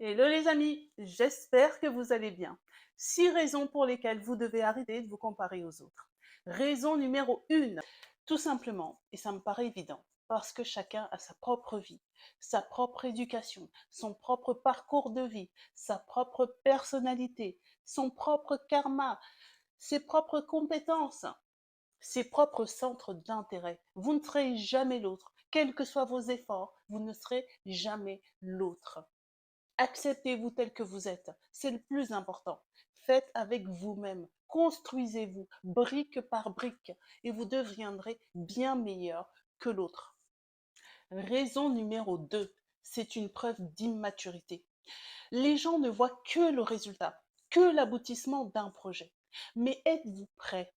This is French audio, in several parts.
Hello les amis, j'espère que vous allez bien. 6 raisons pour lesquelles vous devez arrêter de vous comparer aux autres. Raison numéro 1, tout simplement, et ça me paraît évident, parce que chacun a sa propre vie, sa propre éducation, son propre parcours de vie, sa propre personnalité, son propre karma, ses propres compétences, ses propres centres d'intérêt. Vous ne serez jamais l'autre. Quels que soient vos efforts, vous ne serez jamais l'autre. Acceptez-vous tel que vous êtes, c'est le plus important. Faites avec vous-même, construisez-vous brique par brique et vous deviendrez bien meilleur que l'autre. Raison numéro 2, c'est une preuve d'immaturité. Les gens ne voient que le résultat, que l'aboutissement d'un projet. Mais êtes-vous prêt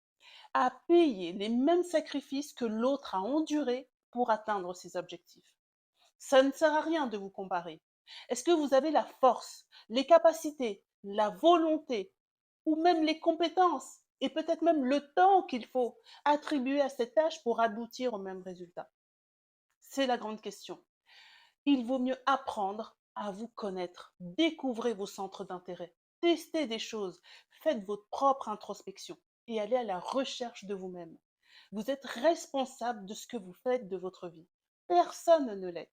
à payer les mêmes sacrifices que l'autre a endurés pour atteindre ses objectifs? Ça ne sert à rien de vous comparer. Est-ce que vous avez la force, les capacités, la volonté ou même les compétences et peut-être même le temps qu'il faut attribuer à cette tâche pour aboutir au même résultat? C'est la grande question. Il vaut mieux apprendre à vous connaître, découvrez vos centres d'intérêt, testez des choses, faites votre propre introspection et allez à la recherche de vous-même. Vous êtes responsable de ce que vous faites de votre vie. Personne ne l'est.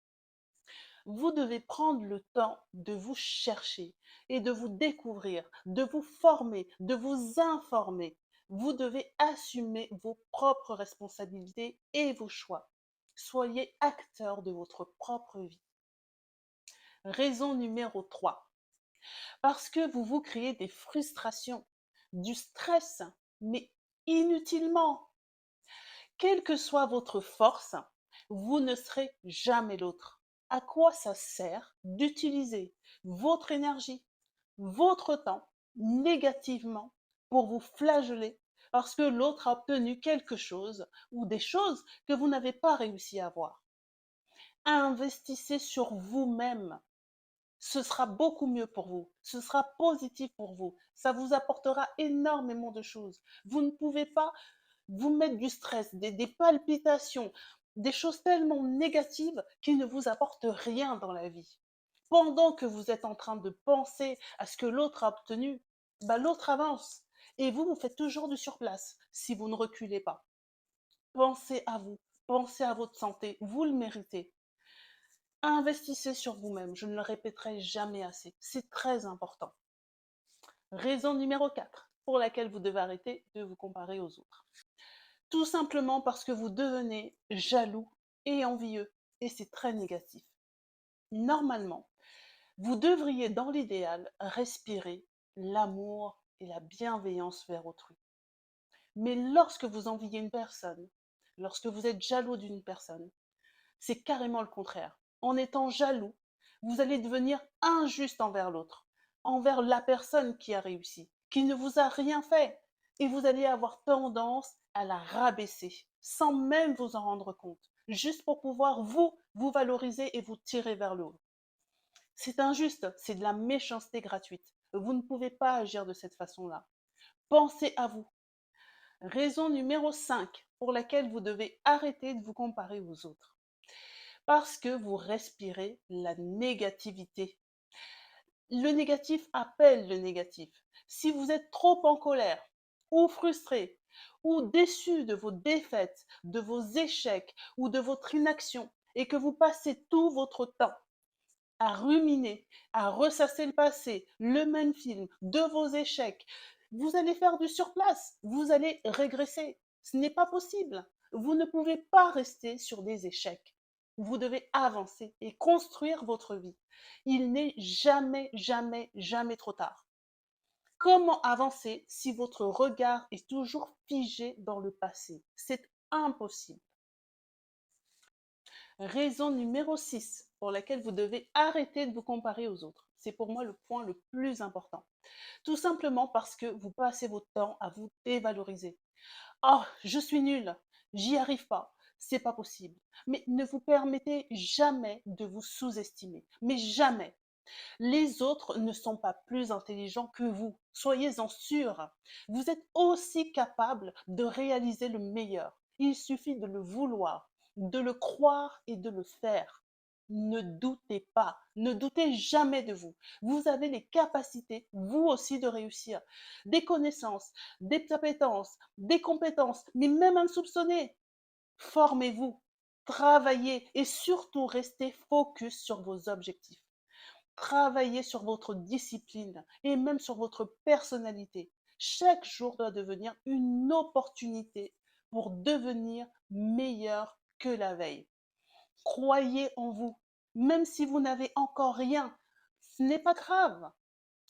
Vous devez prendre le temps de vous chercher et de vous découvrir, de vous former, de vous informer. Vous devez assumer vos propres responsabilités et vos choix. Soyez acteur de votre propre vie. Raison numéro 3. Parce que vous vous créez des frustrations, du stress, mais inutilement. Quelle que soit votre force, vous ne serez jamais l'autre. À quoi ça sert d'utiliser votre énergie, votre temps négativement pour vous flageller parce que l'autre a obtenu quelque chose ou des choses que vous n'avez pas réussi à avoir? Investissez sur vous-même. Ce sera beaucoup mieux pour vous. Ce sera positif pour vous. Ça vous apportera énormément de choses. Vous ne pouvez pas vous mettre du stress, des palpitations, des choses tellement négatives qui ne vous apportent rien dans la vie. Pendant que vous êtes en train de penser à ce que l'autre a obtenu, bah, l'autre avance. Et vous, vous faites toujours du surplace si vous ne reculez pas. Pensez à vous, pensez à votre santé, vous le méritez. Investissez sur vous-même, je ne le répéterai jamais assez. C'est très important. Raison numéro 4 pour laquelle vous devez arrêter de vous comparer aux autres. Tout simplement parce que vous devenez jaloux et envieux, et c'est très négatif. Normalement, vous devriez, dans l'idéal, respirer l'amour et la bienveillance vers autrui. Mais lorsque vous enviez une personne, lorsque vous êtes jaloux d'une personne, c'est carrément le contraire. En étant jaloux, vous allez devenir injuste envers l'autre, envers la personne qui a réussi, qui ne vous a rien fait. Et vous allez avoir tendance à la rabaisser, sans même vous en rendre compte, juste pour pouvoir vous valoriser et vous tirer vers le haut. C'est injuste, c'est de la méchanceté gratuite. Vous ne pouvez pas agir de cette façon-là. Pensez à vous. Raison numéro 5 pour laquelle vous devez arrêter de vous comparer aux autres. Parce que vous respirez la négativité. Le négatif appelle le négatif. Si vous êtes trop en colère, ou frustré, ou déçu de vos défaites, de vos échecs ou de votre inaction, et que vous passez tout votre temps à ruminer, à ressasser le passé, le même film, de vos échecs, vous allez faire du surplace, vous allez régresser. Ce n'est pas possible. Vous ne pouvez pas rester sur des échecs. Vous devez avancer et construire votre vie. Il n'est jamais, jamais, jamais trop tard. Comment avancer si votre regard est toujours figé dans le passé? C'est impossible. Raison numéro 6 pour laquelle vous devez arrêter de vous comparer aux autres. C'est pour moi le point le plus important. Tout simplement parce que vous passez votre temps à vous dévaloriser. Oh, je suis nul, j'y arrive pas, c'est pas possible. Mais ne vous permettez jamais de vous sous-estimer. Mais jamais. Les autres ne sont pas plus intelligents que vous. Soyez-en sûrs. Vous êtes aussi capable de réaliser le meilleur. Il suffit de le vouloir, de le croire et de le faire. Ne doutez pas, ne doutez jamais de vous. Vous avez les capacités, vous aussi, de réussir. Des connaissances, des appétences, des compétences, mais même insoupçonnées. Formez-vous, travaillez et surtout restez focus sur vos objectifs. Travaillez sur votre discipline et même sur votre personnalité. Chaque jour doit devenir une opportunité pour devenir meilleur que la veille. Croyez en vous, même si vous n'avez encore rien. Ce n'est pas grave.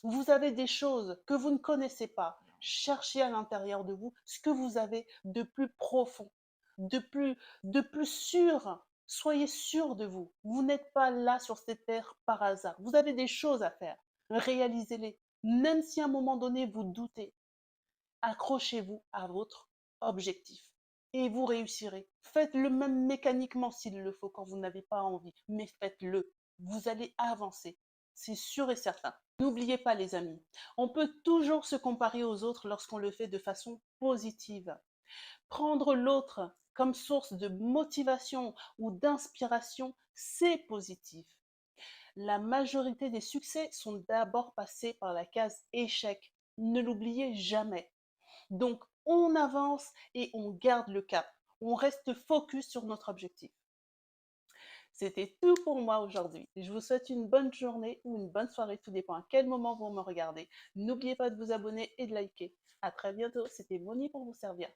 Vous avez des choses que vous ne connaissez pas. Cherchez à l'intérieur de vous ce que vous avez de plus profond, de plus, de plus sûr. Soyez sûr de vous. Vous n'êtes pas là sur cette terre par hasard. Vous avez des choses à faire. Réalisez-les. Même si à un moment donné vous doutez, accrochez-vous à votre objectif et vous réussirez. Faites-le même mécaniquement s'il le faut quand vous n'avez pas envie, mais faites-le. Vous allez avancer, c'est sûr et certain. N'oubliez pas les amis, on peut toujours se comparer aux autres lorsqu'on le fait de façon positive. Prendre l'autre comme source de motivation ou d'inspiration, c'est positif. La majorité des succès sont d'abord passés par la case échec. Ne l'oubliez jamais. Donc, on avance et on garde le cap. On reste focus sur notre objectif. C'était tout pour moi aujourd'hui. Je vous souhaite une bonne journée ou une bonne soirée, tout dépend à quel moment vous me regardez. N'oubliez pas de vous abonner et de liker. À très bientôt, c'était Moni pour vous servir.